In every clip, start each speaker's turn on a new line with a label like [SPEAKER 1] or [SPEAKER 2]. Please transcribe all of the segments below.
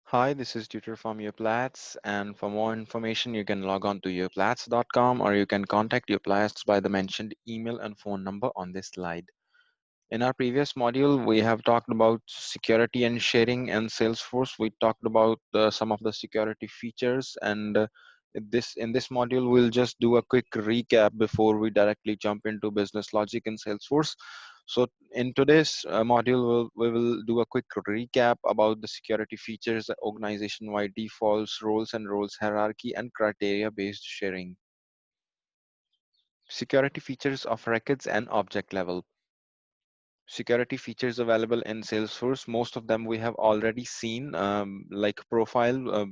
[SPEAKER 1] Hi, this is Tutor from Uplatz, and for more information, you can log on to uplatz.com or you can contact Uplatz by the mentioned email and phone number on this slide. In our previous module, we have talked about security and sharing and Salesforce. We talked about some of the security features, and in this module, we'll just do a quick recap before we directly jump into business logic in Salesforce. So in today's module, we will do a quick recap about the security features, organization-wide defaults, roles and roles hierarchy, and criteria-based sharing. Security features of records and object level. Security features available in Salesforce. Most of them we have already seen, like profile.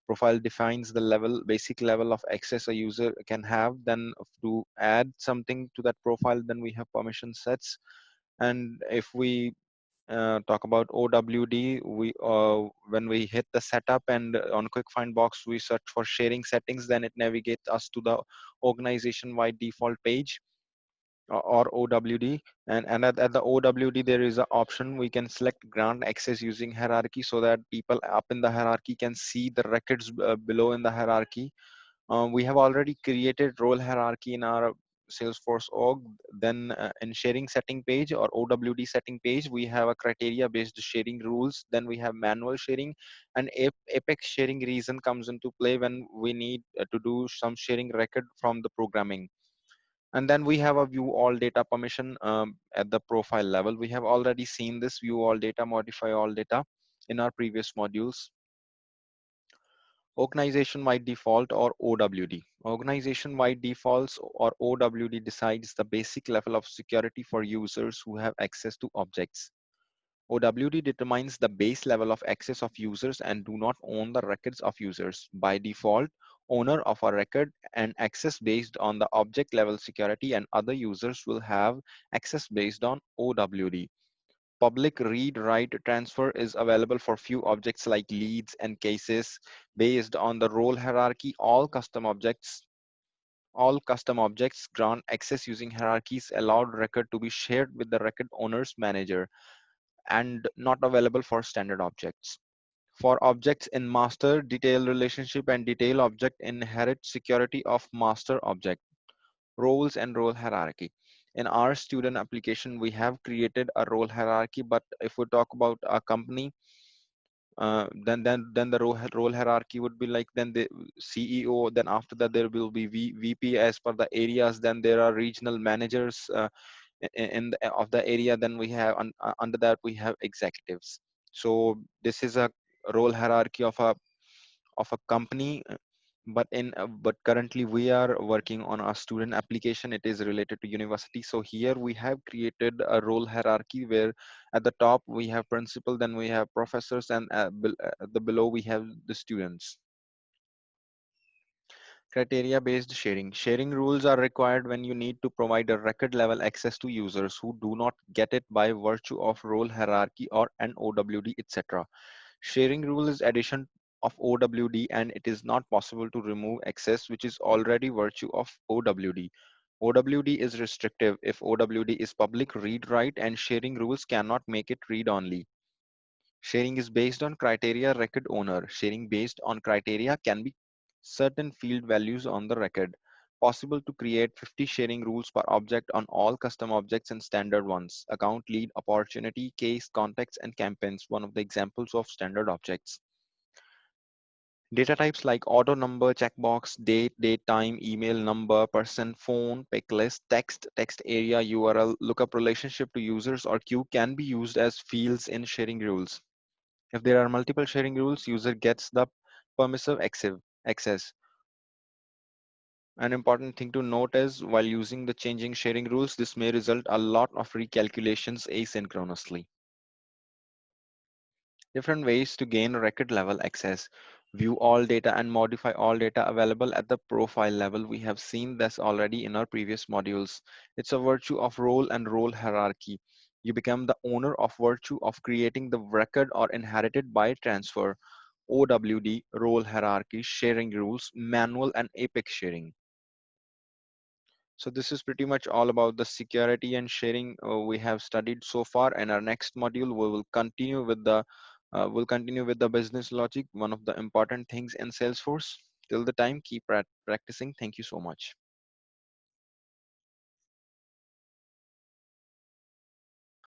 [SPEAKER 1] Profile defines the basic level of access a user can have. Then to add something to that profile, then we have permission sets. And if we talk about OWD, when we hit the setup and on quick find box we search for sharing settings, then it navigates us to the organization-wide default page or OWD, and at the OWD there is an option we can select grant access using hierarchy so that people up in the hierarchy can see the records below in the hierarchy. We have already created role hierarchy in our Salesforce org. Then in sharing setting page or OWD setting page, we have a criteria based sharing rules. Then we have manual sharing, and Apex sharing reason comes into play when we need to do some sharing record from the programming. And then we have a view all data permission at the profile level. We have already seen this view all data, modify all data in our previous modules. Organization-wide default or OWD. Organization-wide defaults or OWD decides the basic level of security for users who have access to objects. OWD determines the base level of access of users and do not own the records of users. By default, owner of a record and access based on the object level security, and other users will have access based on OWD. Public read write transfer is available for few objects like leads and cases. Based on the role hierarchy, all custom objects grant access using hierarchies allowed record to be shared with the record owner's manager and not available for standard objects. For objects in master, detail relationship and detail object inherit security of master object. Roles and role hierarchy. In our student application, we have created a role hierarchy, but if we talk about a company, then the role hierarchy would be like then the CEO. Then after that there will be VP as per the areas. Then there are regional managers of the area. Then we have under that we have executives. So this is a role hierarchy of a company, but currently we are working on a student application. It is related to university. So here we have created a role hierarchy where at the top we have principal, then we have professors, and the below we have the students. Criteria based sharing rules are required when you need to provide a record level access to users who do not get it by virtue of role hierarchy or an OWD, etc. Sharing rule is addition of OWD, and it is not possible to remove access which is already virtue of OWD. OWD is restrictive if OWD is public read write, and sharing rules cannot make it read only. Sharing is based on criteria record owner. Sharing based on criteria can be certain field values on the record. Possible to create 50 sharing rules per object on all custom objects and standard ones. Account, lead, opportunity, case, context, and campaigns, one of the examples of standard objects. Data types like auto number, checkbox, date, time, email, number, person, phone, pick list, text area, URL, lookup relationship to users, or queue can be used as fields in sharing rules. If there are multiple sharing rules, user gets the permissive access. An important thing to note is while using the changing sharing rules, this may result a lot of recalculations asynchronously. Different ways to gain record level access. View all data and modify all data available at the profile level. We have seen this already in our previous modules. It's a virtue of role and role hierarchy. You become the owner of virtue of creating the record or inherited by transfer. OWD, role hierarchy, sharing rules, manual and apex sharing. So this is pretty much all about the security and sharing we have studied so far. In our next module, we will continue with the We'll continue with the business logic, one of the important things in Salesforce. Till the time, keep practicing. Thank you so much.